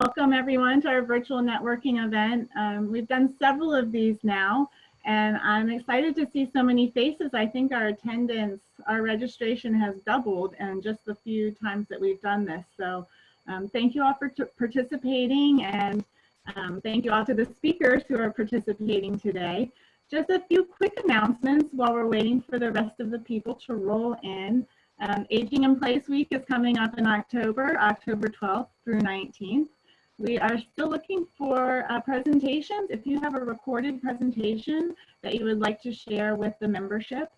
Welcome everyone to our virtual networking event. We've done several of these now, and I'm excited to see so many faces. I think our attendance, our registration has doubled in just the few times that we've done this. So thank you all for participating, and thank you all to the speakers who are participating today. Just a few quick announcements while we're waiting for the rest of the people to roll in. Aging in Place Week is coming up in October 12th through 19th. We are still looking for presentations. If you have a recorded presentation that you would like to share with the membership,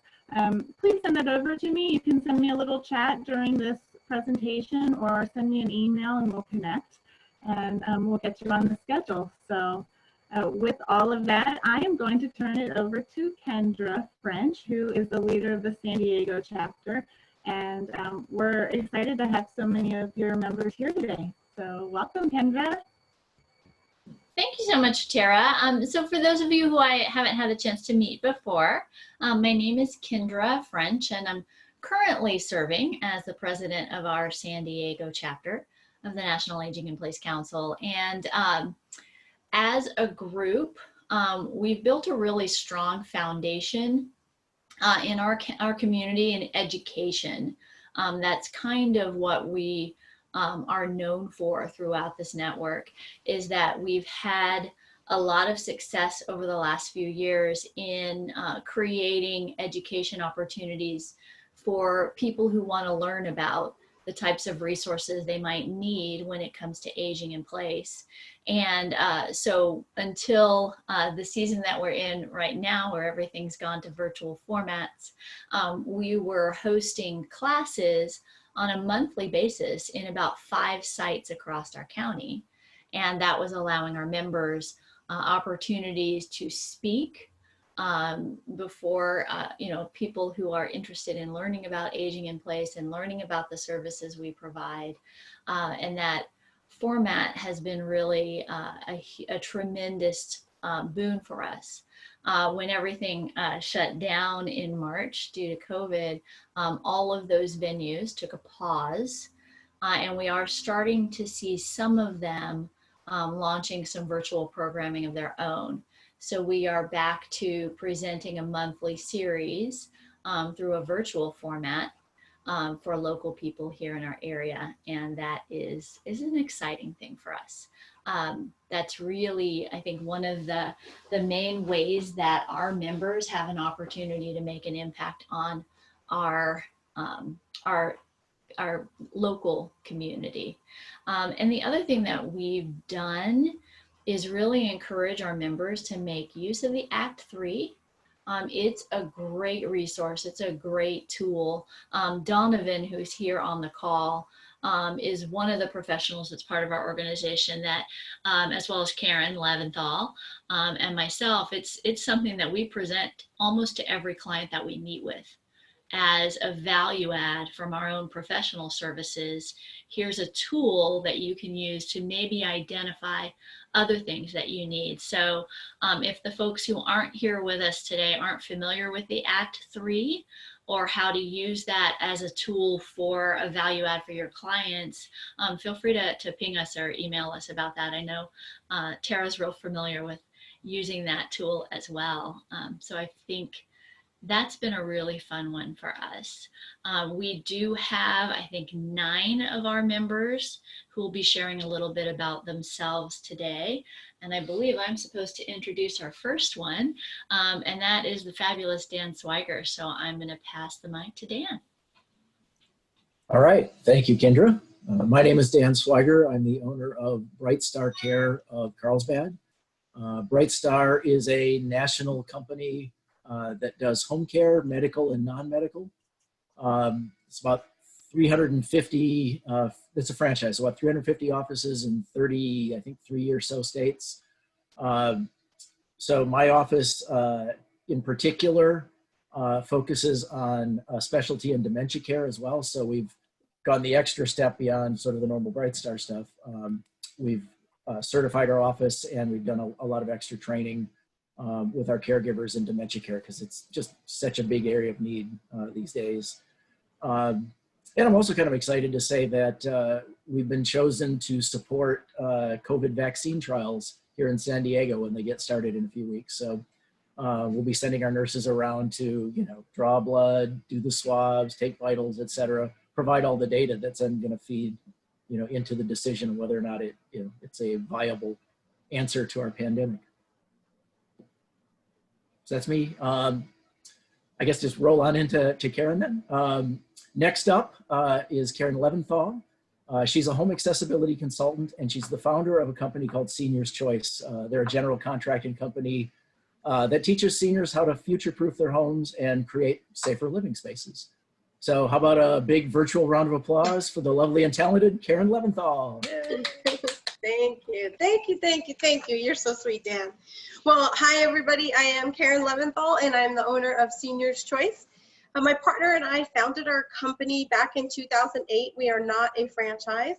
please send it over to me. You can send me a little chat during this presentation or send me an email and we'll connect, and we'll get you on the schedule. So with all of that, I am going to turn it over to Kindra French, who is the leader of the San Diego chapter. And we're excited to have so many of your members here today. So welcome, Kindra. Thank you so much, Tara. So for those of you who I haven't had a chance to meet before, my name is Kindra French, and I'm currently serving as the president of our San Diego chapter of the National Aging in Place Council. And as a group, we've built a really strong foundation in our community and education. That's kind of what we are known for throughout this network, is that we've had a lot of success over the last few years in creating education opportunities for people who want to learn about the types of resources they might need when it comes to aging in place. And so until the season that we're in right now, where everything's gone to virtual formats, we were hosting classes on a monthly basis in about 5 sites across our county. And that was allowing our members opportunities to speak before people who are interested in learning about aging in place and learning about the services we provide. And that format has been really a tremendous boon for us. When everything shut down in March due to COVID, all of those venues took a pause, and we are starting to see some of them launching some virtual programming of their own. So we are back to presenting a monthly series through a virtual format for local people here in our area, and that is an exciting thing for us. That's really, I think, one of the main ways that our members have an opportunity to make an impact on our local community. And the other thing that we've done is really encourage our members to make use of the Act 3. It's a great resource. It's a great tool. Donaven, who's here on the call, is one of the professionals that's part of our organization that, as well as Caryn Leventhal and myself, it's something that we present almost to every client that we meet with as a value add from our own professional services. Here's a tool that you can use to maybe identify other things that you need. So if the folks who aren't here with us today aren't familiar with the Act 3 or how to use that as a tool for a value add for your clients, feel free to ping us or email us about that. I know Tara's real familiar with using that tool as well. So I think that's been a really fun one for us. We do have, I think, 9 of our members who will be sharing a little bit about themselves today. And I believe I'm supposed to introduce our first one, and that is the fabulous Dan Swiger. So I'm going to pass the mic to Dan. All right, thank you, Kindra. My name is Dan Swiger. I'm the owner of Bright Star Care of Carlsbad. Bright Star is a national company that does home care, medical and non-medical. It's about 350, it's a franchise, so about 350 offices in 30, I think 3 or so states. So my office in particular focuses on specialty and dementia care as well. So we've gone the extra step beyond sort of the normal Bright Star stuff. We've certified our office, and we've done a lot of extra training with our caregivers in dementia care, because it's just such a big area of need these days. And I'm also kind of excited to say that we've been chosen to support COVID vaccine trials here in San Diego when they get started in a few weeks. So we'll be sending our nurses around to, draw blood, do the swabs, take vitals, et cetera, provide all the data that's then going to feed, into the decision of whether or not it's a viable answer to our pandemic. So that's me. I guess just roll on into Caryn then. Next up is Caryn Leventhal. She's a home accessibility consultant, and she's the founder of a company called Seniors Choice. They're a general contracting company that teaches seniors how to future-proof their homes and create safer living spaces. So how about a big virtual round of applause for the lovely and talented Caryn Leventhal. Thank you, thank you, thank you, thank you. You're so sweet, Dan. Well, hi everybody. I am Caryn Leventhal, and I'm the owner of Seniors Choice. My partner and I founded our company back in 2008. We are not a franchise.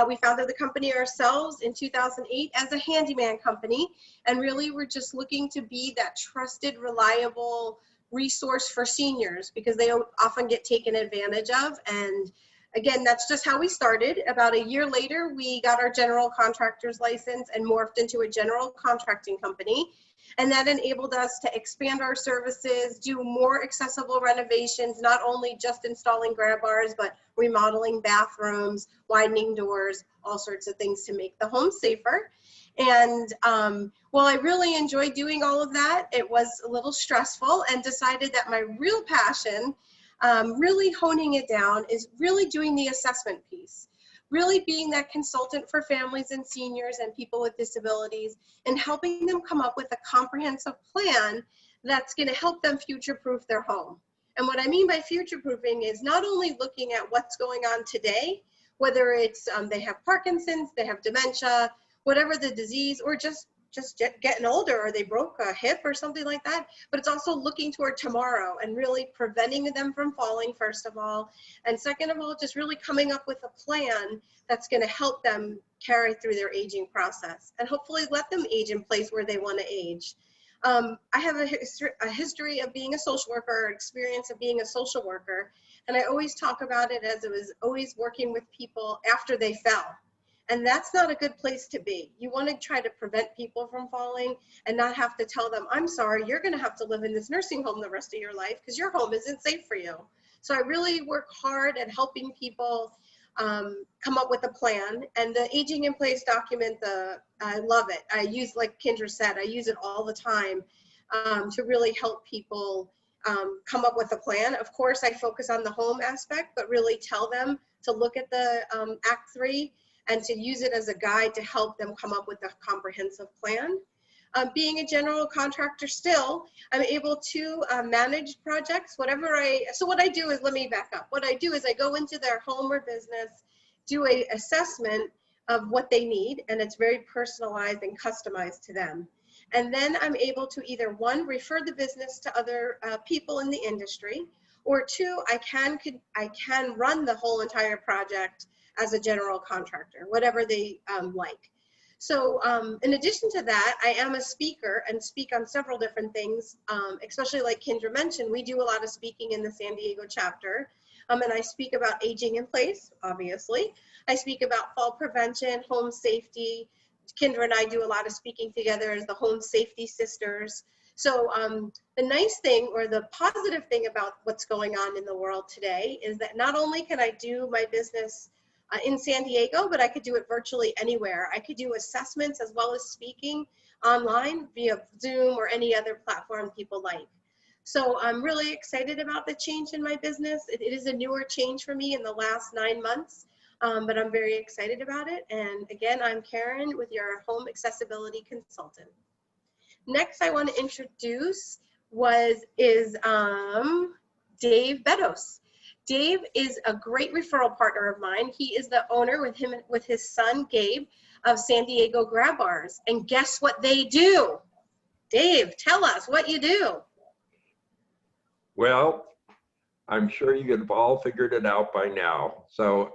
We founded the company ourselves in 2008 as a handyman company, and really we're just looking to be that trusted, reliable resource for seniors because they often get taken advantage of. And again, that's just how we started. About a year later, we got our general contractor's license and morphed into a general contracting company. And that enabled us to expand our services, do more accessible renovations, not only just installing grab bars, but remodeling bathrooms, widening doors, all sorts of things to make the home safer. And while I really enjoyed doing all of that, it was a little stressful, and decided that my real passion, really honing it down, is really doing the assessment piece. Really being that consultant for families and seniors and people with disabilities, and helping them come up with a comprehensive plan that's going to help them future-proof their home. And what I mean by future-proofing is not only looking at what's going on today, whether it's they have Parkinson's, they have dementia, whatever the disease, or just getting older, or they broke a hip or something like that, but it's also looking toward tomorrow and really preventing them from falling, first of all, and second of all, just really coming up with a plan that's going to help them carry through their aging process and hopefully let them age in place where they want to age. I have a history of being a social worker, experience of being a social worker, and I always talk about it as it was always working with people after they fell. And that's not a good place to be. You want to try to prevent people from falling and not have to tell them, I'm sorry, you're going to have to live in this nursing home the rest of your life because your home isn't safe for you. So I really work hard at helping people come up with a plan. And the Aging in Place document, I love it. I use, like Kindra said, I use it all the time to really help people come up with a plan. Of course, I focus on the home aspect, but really tell them to look at the Act 3 and to use it as a guide to help them come up with a comprehensive plan. Being a general contractor still, I'm able to manage projects, so what I do is, let me back up. What I do is I go into their home or business, do an assessment of what they need, and it's very personalized and customized to them. And then I'm able to either, one, refer the business to other people in the industry, or two, I can run the whole entire project as a general contractor, whatever they like. So in addition to that, I am a speaker and speak on several different things, especially like Kindra mentioned, we do a lot of speaking in the San Diego chapter. And I speak about aging in place, obviously. I speak about fall prevention, home safety. Kindra and I do a lot of speaking together as the Home Safety Sisters. So the nice thing, or the positive thing about what's going on in the world today, is that not only can I do my business in San Diego, but I could do it virtually anywhere. I could do assessments as well as speaking online via Zoom or any other platform people like. So I'm really excited about the change in my business. It is a newer change for me in the last 9 months, but I'm very excited about it. And again, I'm Caryn with your Home Accessibility Consultant. Next I want to introduce is Dave Beddos. Dave is a great referral partner of mine. He is the owner with his son, Gabe, of San Diego Grab Bars. And guess what they do? Dave, tell us what you do. Well, I'm sure you have all figured it out by now. So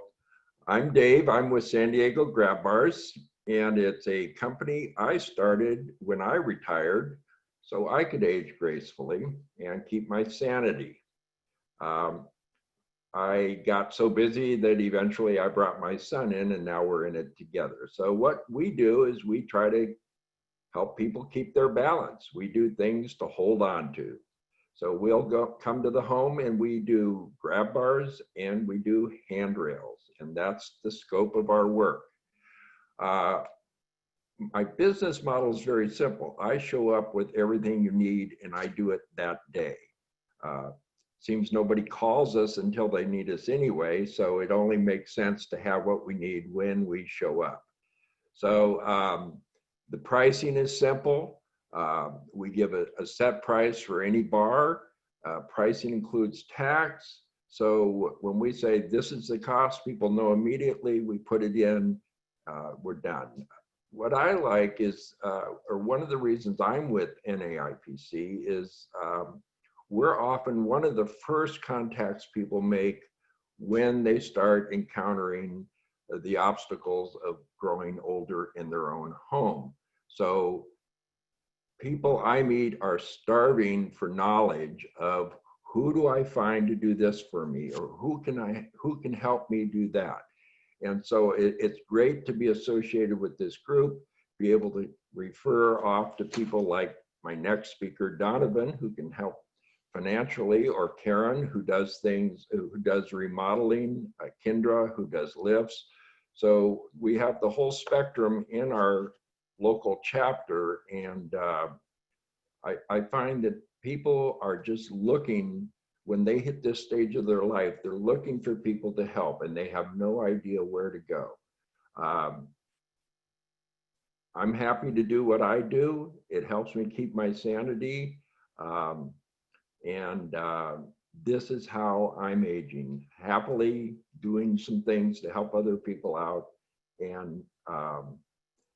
I'm Dave, I'm with San Diego Grab Bars, and it's a company I started when I retired so I could age gracefully and keep my sanity. I got so busy that eventually I brought my son in, and now we're in it together. So what we do is we try to help people keep their balance. We do things to hold on to. So we'll come to the home and we do grab bars and we do handrails, and that's the scope of our work. My business model is very simple. I show up with everything you need and I do it that day. Seems nobody calls us until they need us anyway, so it only makes sense to have what we need when we show up. So the pricing is simple. We give a set price for any bar. Pricing includes tax. So when we say this is the cost, people know immediately. We put it in, we're done. What I like is, or one of the reasons I'm with NAIPC is we're often one of the first contacts people make when they start encountering the obstacles of growing older in their own home. So people I meet are starving for knowledge of who do I find to do this for me, or who can help me do that. And so it's great to be associated with this group, be able to refer off to people like my next speaker, Donaven, who can help financially, or Caryn, who does things, who does remodeling, Kindra, who does lifts. So we have the whole spectrum in our local chapter, and I find that people are just looking, when they hit this stage of their life, they're looking for people to help and they have no idea where to go. I'm happy to do what I do. It helps me keep my sanity. This is how I'm aging, happily doing some things to help other people out. And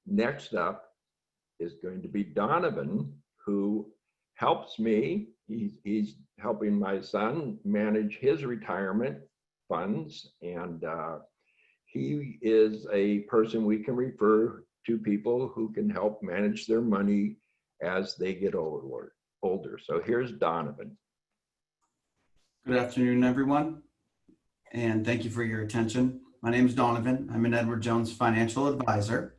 next up is going to be Donaven, who helps me. He's helping my son manage his retirement funds, and he is a person we can refer to people who can help manage their money as they get older. So here's Donaven. Good afternoon, everyone, and thank you for your attention. My name is Donaven. I'm an Edward Jones financial advisor.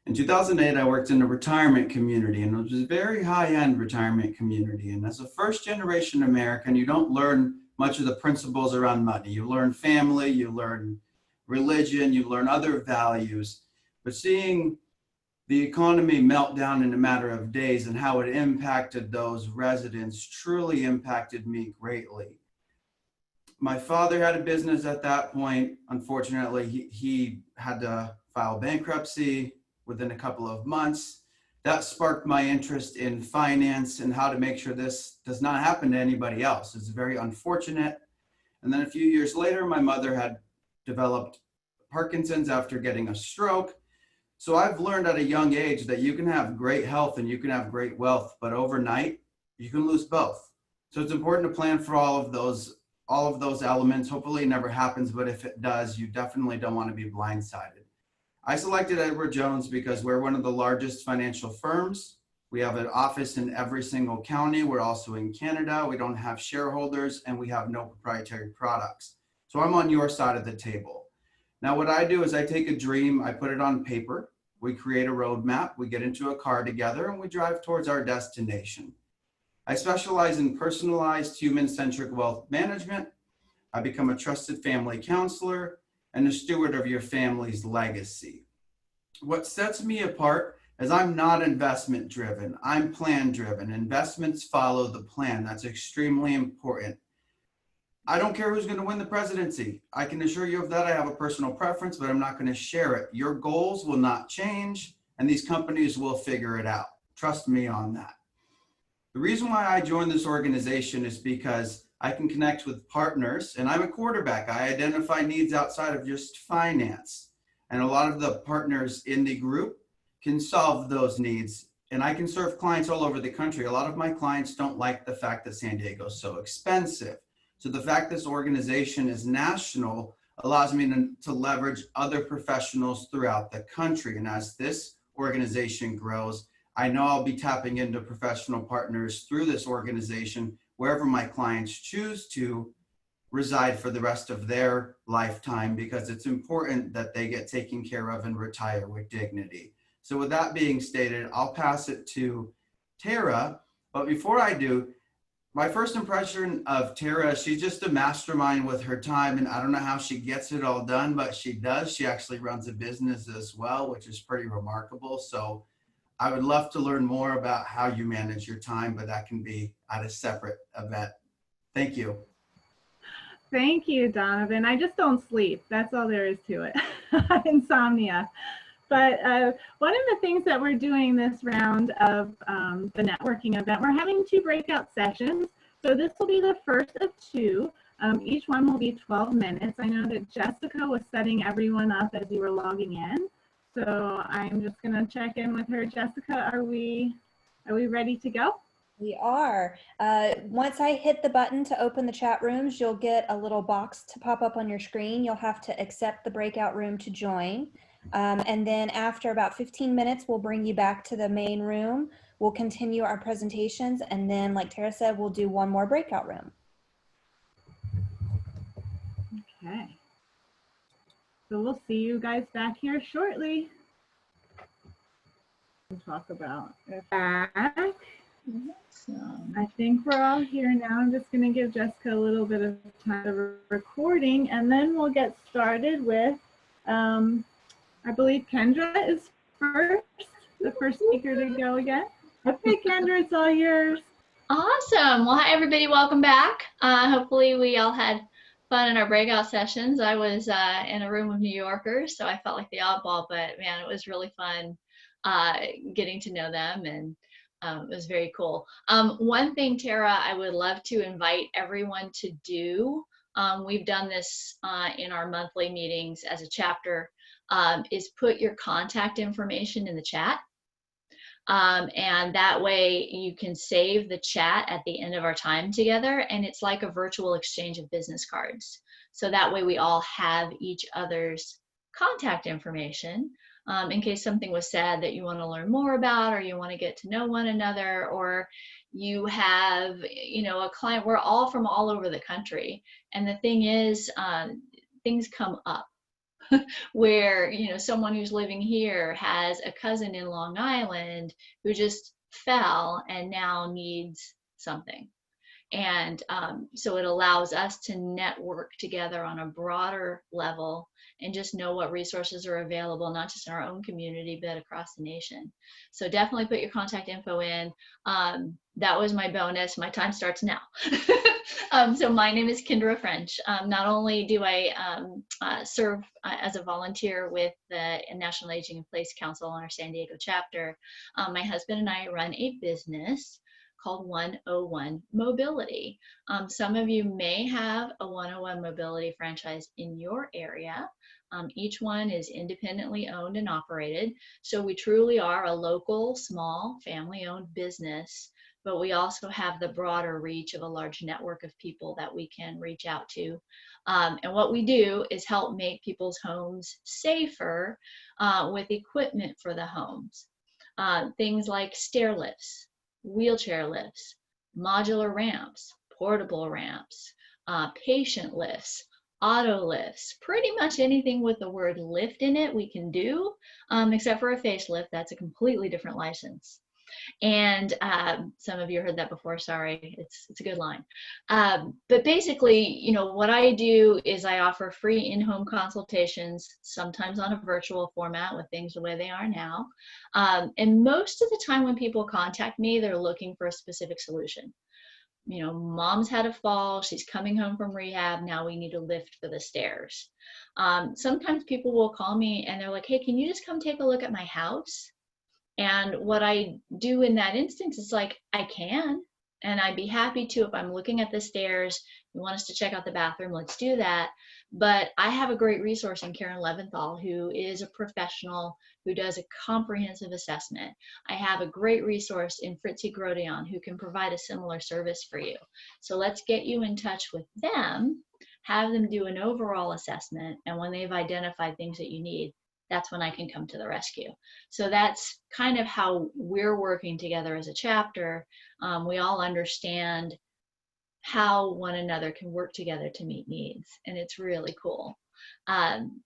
In 2008, I worked in a retirement community, and it was a very high-end retirement community. And as a first-generation American, you don't learn much of the principles around money. You learn family, you learn religion, you learn other values. But seeing the economy melt down in a matter of days and how it impacted those residents truly impacted me greatly. My father had a business at that point. Unfortunately, he had to file bankruptcy within a couple of months. That sparked my interest in finance and how to make sure this does not happen to anybody else. It's very unfortunate. And then a few years later, my mother had developed Parkinson's after getting a stroke. So I've learned at a young age that you can have great health and you can have great wealth, but overnight you can lose both. So it's important to plan for all of those elements. Hopefully it never happens, but if it does, you definitely don't want to be blindsided. I selected Edward Jones because we're one of the largest financial firms. We have an office in every single county. We're also in Canada. We don't have shareholders and we have no proprietary products. So I'm on your side of the table. Now, what I do is I take a dream, I put it on paper, we create a roadmap, we get into a car together, and we drive towards our destination. I specialize in personalized human-centric wealth management. I become a trusted family counselor and a steward of your family's legacy. What sets me apart is I'm not investment driven, I'm plan driven. Investments follow the plan. That's extremely important. I don't care who's going to win the presidency. I can assure you of that. I have a personal preference, but I'm not going to share it. Your goals will not change, and these companies will figure it out. Trust me on that. The reason why I joined this organization is because I can connect with partners, and I'm a quarterback. I identify needs outside of just finance, and a lot of the partners in the group can solve those needs, and I can serve clients all over the country. A lot of my clients don't like the fact that San Diego is so expensive. So the fact this organization is national allows me to leverage other professionals throughout the country. And as this organization grows, I know I'll be tapping into professional partners through this organization wherever my clients choose to reside for the rest of their lifetime, because it's important that they get taken care of and retire with dignity. So with that being stated, I'll pass it to Tara. But before I do, my first impression of Tara, she's just a mastermind with her time, and I don't know how she gets it all done, but she does. She actually runs a business as well, which is pretty remarkable. So I would love to learn more about how you manage your time, but that can be at a separate event. Thank you. Thank you, Donovan. I just don't sleep. That's all there is to it. Insomnia. But one of the things that we're doing this round of the networking event, we're having 2 breakout sessions. So this will be the first of 2. Each one will be 12 minutes. I know that Jessica was setting everyone up as you were logging in. So I'm just going to check in with her. Jessica, are we ready to go? We are. Once I hit the button to open the chat rooms, you'll get a little box to pop up on your screen. You'll have to accept the breakout room to join. And then after about 15 minutes, we'll bring you back to the main room. We'll continue our presentations. And then, like Tara said, we'll do one more breakout room. Okay. So we'll see you guys back here shortly. We'll talk about it back. I think we're all here now. I'm just going to give Jessica a little bit of time of recording, and then we'll get started with, I believe Kindra is first, the first speaker to go again. Okay, Kindra, it's all yours. Awesome. Well, hi, everybody. Welcome back. Hopefully we all had fun in our breakout sessions. I was in a room of New Yorkers, so I felt like the oddball, but man, it was really fun getting to know them, and it was very cool. One thing, Tara, I would love to invite everyone to do, we've done this in our monthly meetings as a chapter, is put your contact information in the chat. And that way you can save the chat at the end of our time together, and it's like a virtual exchange of business cards. So that way we all have each other's contact information in case something was said that you want to learn more about, or you want to get to know one another, or you have, you know, a client. We're all from all over the country, and the thing is, things come up where, you know, someone who's living here has a cousin in Long Island who just fell and now needs something. And so it allows us to network together on a broader level and just know what resources are available, not just in our own community, but across the nation. So definitely put your contact info in. That was my bonus. My time starts now. So my name is Kindra French. Not only do I serve as a volunteer with the National Aging in Place Council on our San Diego chapter, my husband and I run a business called 101 Mobility. Some of you may have a 101 Mobility franchise in your area. Each one is independently owned and operated. So we truly are a local, small, family-owned business, but we also have the broader reach of a large network of people that we can reach out to. And what we do is help make people's homes safer with equipment for the homes. Things like stair lifts, wheelchair lifts, modular ramps, portable ramps, patient lifts, auto lifts, pretty much anything with the word lift in it we can do, except for a facelift. That's a completely different license. And some of you heard that before, sorry, it's a good line. But basically, you know, what I do is I offer free in-home consultations, sometimes on a virtual format with things the way they are now. And most of the time when people contact me, they're looking for a specific solution. You know, mom's had a fall, she's coming home from rehab, now we need a lift for the stairs. Sometimes people will call me and they're like, hey, can you just come take a look at my house? And what I do in that instance is like, I can, and I'd be happy to. If I'm looking at the stairs, you want us to check out the bathroom, let's do that. But I have a great resource in Caryn Leventhal, who is a professional who does a comprehensive assessment. I have a great resource in Priscilla Gros-Daillon, who can provide a similar service for you. So let's get you in touch with them, have them do an overall assessment, and when they've identified things that you need, that's when I can come to the rescue. So that's kind of how we're working together as a chapter. We all understand how one another can work together to meet needs. And it's really cool.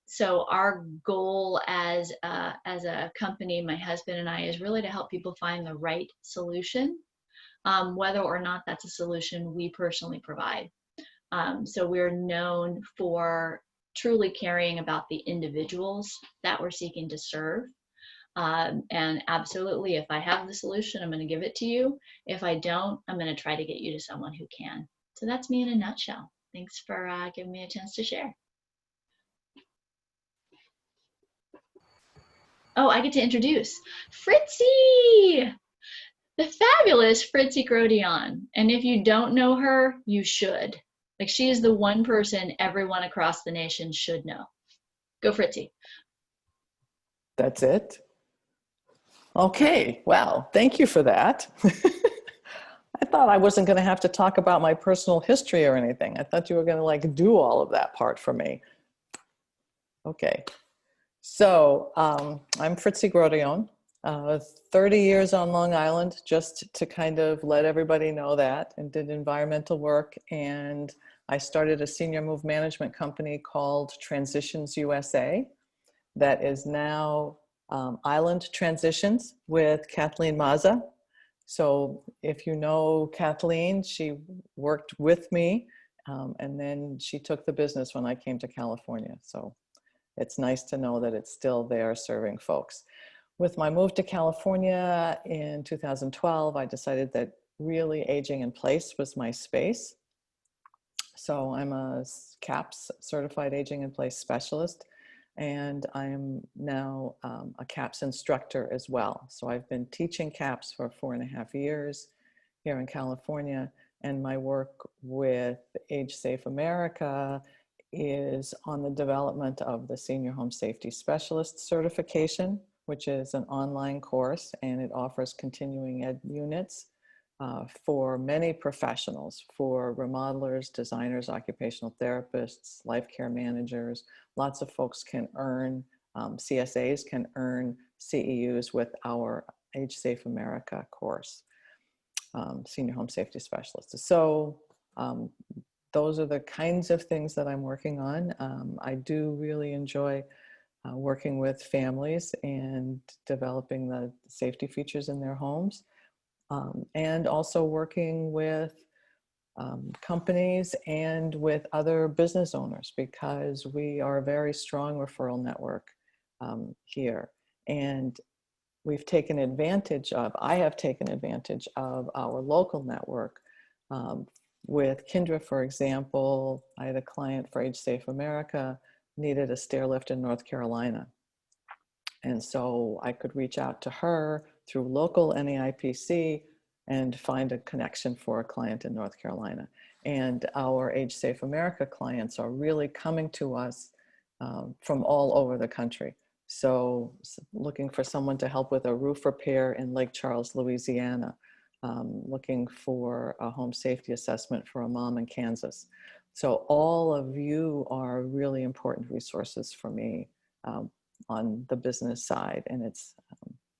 So our goal as a company, my husband and I, is really to help people find the right solution, whether or not that's a solution we personally provide. So we're known for truly caring about the individuals that we're seeking to serve. And absolutely, if I have the solution, I'm going to give it to you. If I don't, I'm going to try to get you to someone who can. So that's me in a nutshell. Thanks for giving me a chance to share. Oh, I get to introduce Fritzy, the fabulous Priscilla Gros-Daillon. And if you don't know her, you should. Like, she is the one person everyone across the nation should know. Go Fritzy. That's it? Okay, well, thank you for that. I thought I wasn't going to have to talk about my personal history or anything. I thought you were going to like do all of that part for me. Okay, so I'm Priscilla Gros-Daillon, 30 years on Long Island, just to kind of let everybody know that, and did environmental work. And I started a senior move management company called Transitions USA that is now Island Transitions with Kathleen Mazza. So if you know Kathleen, she worked with me and then she took the business when I came to California. So it's nice to know that it's still there serving folks. With my move to California in 2012, I decided that really aging in place was my space. So I'm a CAPS, Certified Aging in Place Specialist. And I'm now a CAPS instructor as well. So I've been teaching CAPS for 4.5 years here in California. And my work with Age Safe America is on the development of the Senior Home Safety Specialist certification, which is an online course, and it offers continuing ed units for many professionals, for remodelers, designers, occupational therapists, life care managers. Lots of folks can earn, CSAs can earn CEUs with our Age Safe America course, Senior Home Safety Specialist. So those are the kinds of things that I'm working on. I do really enjoy working with families and developing the safety features in their homes. And also working with companies and with other business owners, because we are a very strong referral network here. And we've taken advantage of, I have taken advantage of our local network. With Kindra, for example, I had a client for Age Safe America, needed a stair lift in North Carolina. And so I could reach out to her through local NAIPC and find a connection for a client in North Carolina. And our Age Safe America clients are really coming to us from all over the country. So looking for someone to help with a roof repair in Lake Charles, Louisiana, looking for a home safety assessment for a mom in Kansas. So all of you are really important resources for me on the business side, and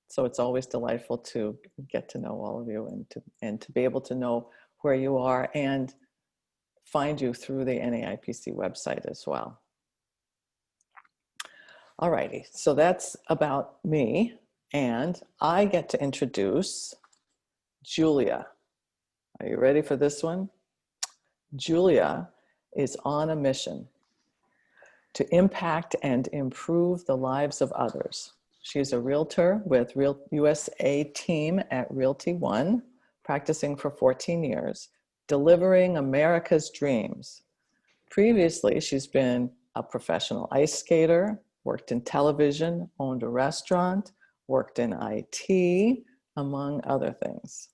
so it's always delightful to get to know all of you and to be able to know where you are and find you through the NAIPC website as well. All righty, so that's about me, and I get to introduce Julia. Are you ready for this one? Julia is on a mission to impact and improve the lives of others. She's a realtor with Real USA team at Realty One, practicing for 14 years, delivering America's dreams. Previously, she's been a professional ice skater, worked in television, owned a restaurant, worked in IT, among other things.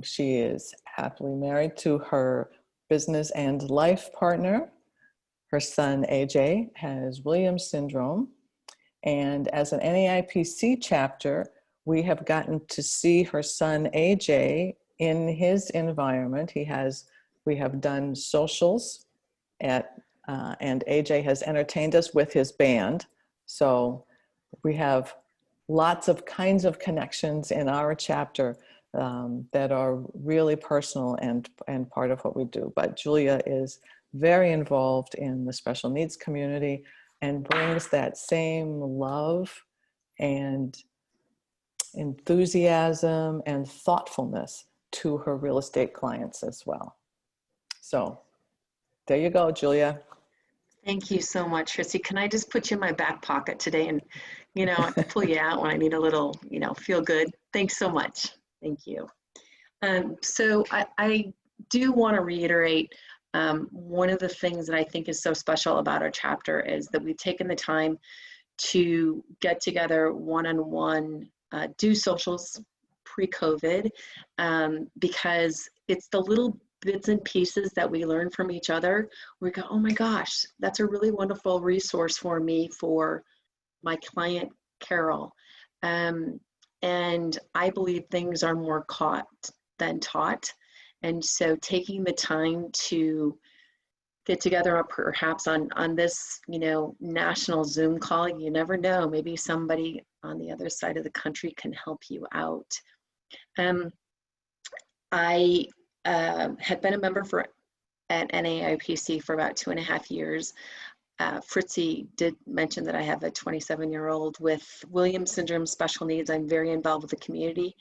She is happily married to her business and life partner. Her son, AJ, has Williams syndrome. And as an NAIPC chapter, we have gotten to see her son, AJ, in his environment. We have done socials and AJ has entertained us with his band. So we have lots of kinds of connections in our chapter that are really personal and part of what we do. But Julia is very involved in the special needs community and brings that same love and enthusiasm and thoughtfulness to her real estate clients as well. So there you go, Julia. Thank you so much, Christy. Can I just put you in my back pocket today and, I pull you out when I need a little, feel good. Thanks so much. Thank you. So I do want to reiterate one of the things that I think is so special about our chapter is that we've taken the time to get together one-on-one, do socials pre-COVID, because it's the little bits and pieces that we learn from each other. We go, oh my gosh, that's a really wonderful resource for me, for my client, Carol. And I believe things are more caught than taught. And so taking the time to get together perhaps on this, national Zoom call, you never know, maybe somebody on the other side of the country can help you out. I had been a member at NAIPC for about 2.5 years. Fritzy did mention that I have a 27-year-old with Williams syndrome special needs. I'm very involved with the community.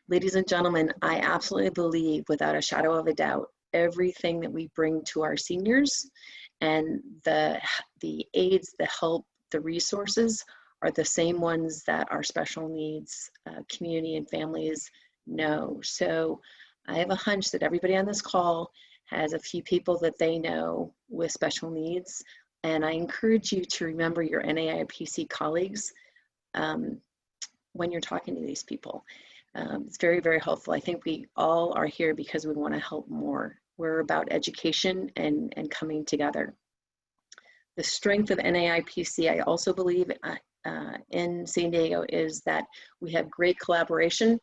Ladies and gentlemen, I absolutely believe, without a shadow of a doubt, everything that we bring to our seniors and the aids, the help, the resources are the same ones that our special needs community and families know. So I have a hunch that everybody on this call has a few people that they know with special needs. And I encourage you to remember your NAIPC colleagues when you're talking to these people. It's very, very helpful. I think we all are here because we want to help more. We're about education and coming together. The strength of NAIPC, I also believe in San Diego, is that we have great collaboration.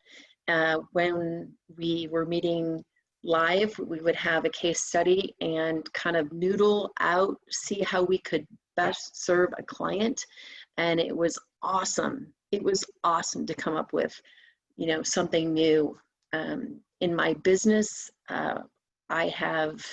When we were meeting live, we would have a case study and kind of noodle out, see how we could best serve a client. And it was awesome. It was awesome to come up with, something new. In my business, I have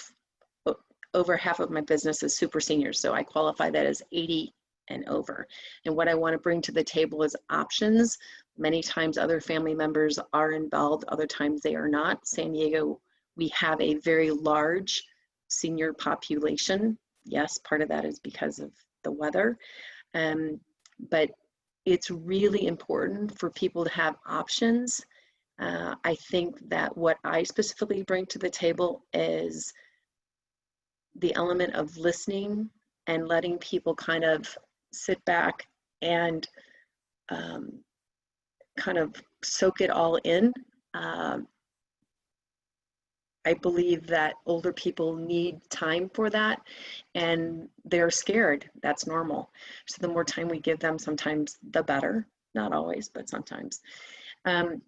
over half of my business is super seniors. So I qualify that as 80 and over. And what I want to bring to the table is options. Many times other family members are involved, other times they are not. San Diego, we have a very large senior population. Yes, part of that is because of the weather. But it's really important for people to have options. I think that what I specifically bring to the table is the element of listening and letting people kind of sit back and kind of soak it all in. I believe that older people need time for that, and they're scared. That's normal. So the more time we give them, sometimes the better. Not always, but sometimes. I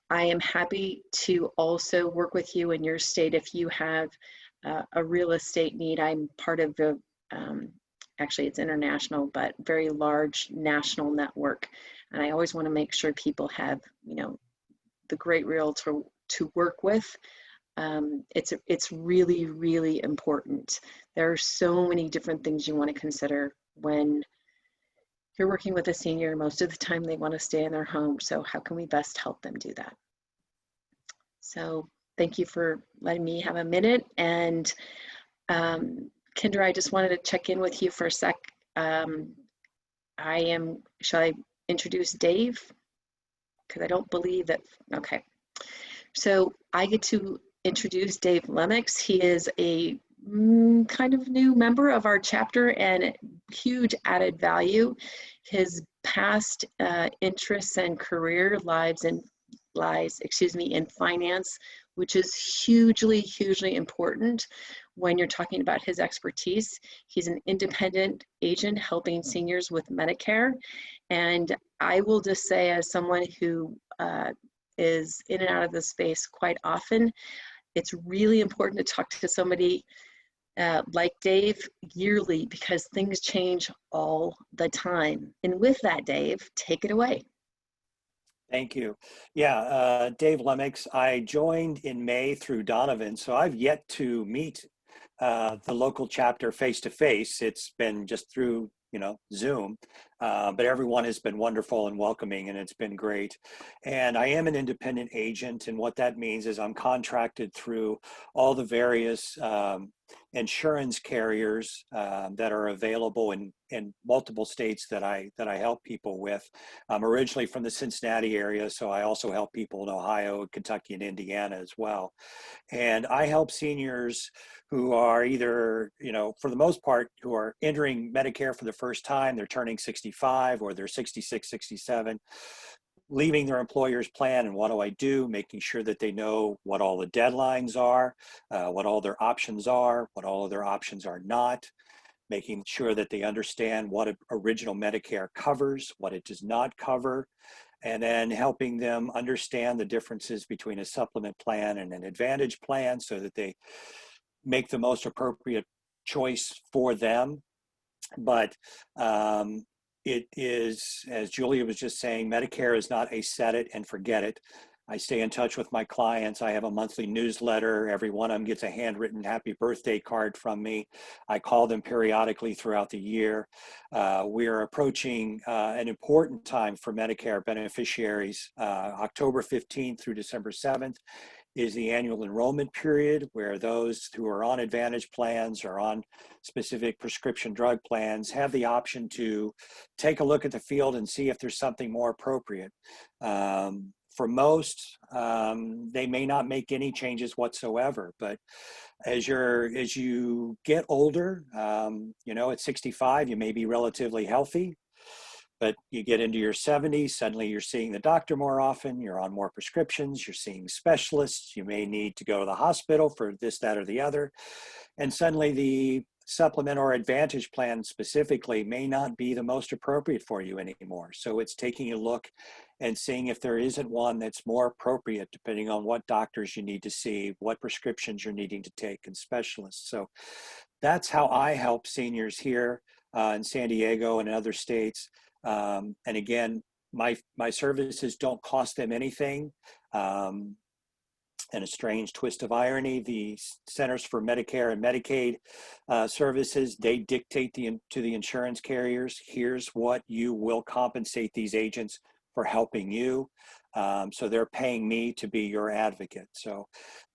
am happy to also work with you in your state if you have a real estate need. I'm part of the, actually it's international, but very large national network. And I always want to make sure people have, the great realtor to work with. It's really, really important. There are so many different things you want to consider when you're working with a senior. Most of the time they want to stay in their home. So how can we best help them do that? So thank you for letting me have a minute. And Kindra, I just wanted to check in with you for a sec. Shall I introduce Dave? Because I don't believe that, okay. So I get to introduce Dave Lemix. He is a kind of new member of our chapter and huge added value. His past interests and career lies in finance, which is hugely, hugely important when you're talking about his expertise. He's an independent agent helping seniors with Medicare. And I will just say, as someone who is in and out of this space quite often, it's really important to talk to somebody like Dave yearly, because things change all the time. And with that, Dave, take it away. Thank you. Yeah, Dave Lemix. I joined in May through Donaven, so I've yet to meet the local chapter face to face. It's been just through, Zoom, but everyone has been wonderful and welcoming, and it's been great. And I am an independent agent, and what that means is I'm contracted through all the various insurance carriers that are available in multiple states that I help people with. I'm originally from the Cincinnati area, so I also help people in Ohio, Kentucky, and Indiana as well. And I help seniors who are either, for the most part, who are entering Medicare for the first time, they're turning 65 or they're 66, 67, leaving their employer's plan. And what do I do? Making sure that they know what all the deadlines are, what all their options are, what all of their options are not, making sure that they understand what original Medicare covers, what it does not cover, and then helping them understand the differences between a supplement plan and an advantage plan so that they make the most appropriate choice for them. But it is, as Julia was just saying, Medicare is not a set it and forget it. I stay in touch with my clients. I have a monthly newsletter. Every one of them gets a handwritten happy birthday card from me. I call them periodically throughout the year. We are approaching an important time for Medicare beneficiaries. October 15th through December 7th is the annual enrollment period, where those who are on Advantage plans or on specific prescription drug plans have the option to take a look at the field and see if there's something more appropriate. For most, they may not make any changes whatsoever, but as you get older, at 65, you may be relatively healthy, but you get into your 70s, suddenly you're seeing the doctor more often, you're on more prescriptions, you're seeing specialists, you may need to go to the hospital for this, that, or the other, and suddenly the supplement or advantage plan specifically may not be the most appropriate for you anymore. So it's taking a look and seeing if there isn't one that's more appropriate depending on what doctors you need to see, what prescriptions you're needing to take, and specialists. So that's how I help seniors here in San Diego and in other states. And again, my services don't cost them anything. And a strange twist of irony, the Centers for Medicare and Medicaid services, they dictate to the insurance carriers, here's what you will compensate these agents for helping you. So they're paying me to be your advocate. So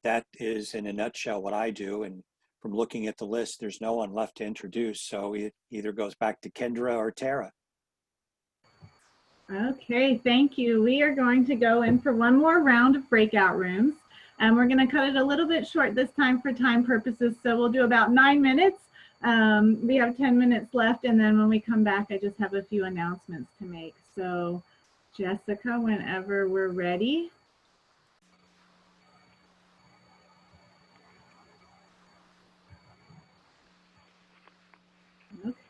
that is in a nutshell what I do. And from looking at the list, there's no one left to introduce. So it either goes back to Kindra or Tara. Okay, thank you. We are going to go in for one more round of breakout rooms. And we're going to cut it a little bit short this time for time purposes. So we'll do about 9 minutes. We have 10 minutes left. And then when we come back, I just have a few announcements to make. So Jessica, whenever we're ready.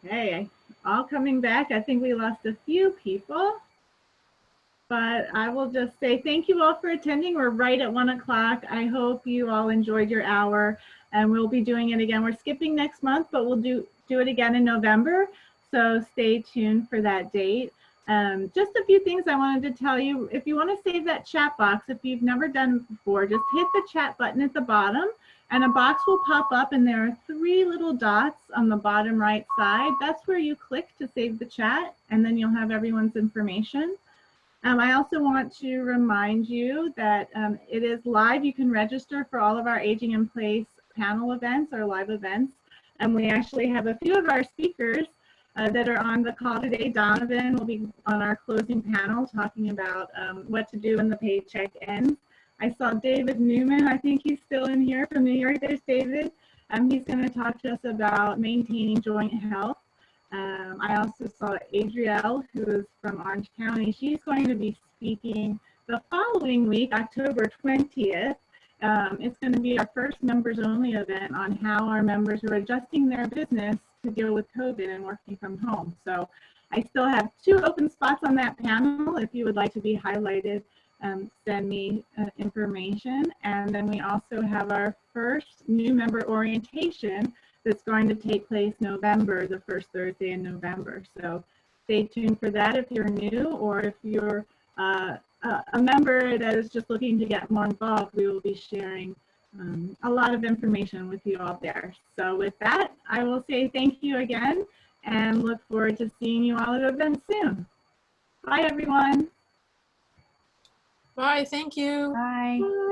Okay, all coming back. I think we lost a few people. But I will just say thank you all for attending. We're right at 1 o'clock. I hope you all enjoyed your hour, and we'll be doing it again. We're skipping next month, but we'll do it again in November. So stay tuned for that date. Just a few things I wanted to tell you. If you want to save that chat box, if you've never done it before, just hit the chat button at the bottom and a box will pop up, and there are 3 little dots on the bottom right side. That's where you click to save the chat, and then you'll have everyone's information. I also want to remind you that it is live. You can register for all of our Aging in Place panel events or live events. And we actually have a few of our speakers that are on the call today. Donaven will be on our closing panel talking about what to do when the paycheck ends. I saw David Newman. I think he's still in here from New York. There's David. He's going to talk to us about maintaining joint health. I also saw Adrielle, who is from Orange County. She's going to be speaking the following week, October 20th. It's going to be our first members only event on how our members are adjusting their business to deal with COVID and working from home. So I still have 2 open spots on that panel. If you would like to be highlighted, send me information. And then we also have our first new member orientation that's going to take place November, the first Thursday in November. So stay tuned for that if you're new, or if you're a member that is just looking to get more involved, we will be sharing a lot of information with you all there. So with that, I will say thank you again and look forward to seeing you all at events soon. Bye, everyone. Bye, thank you. Bye. Bye.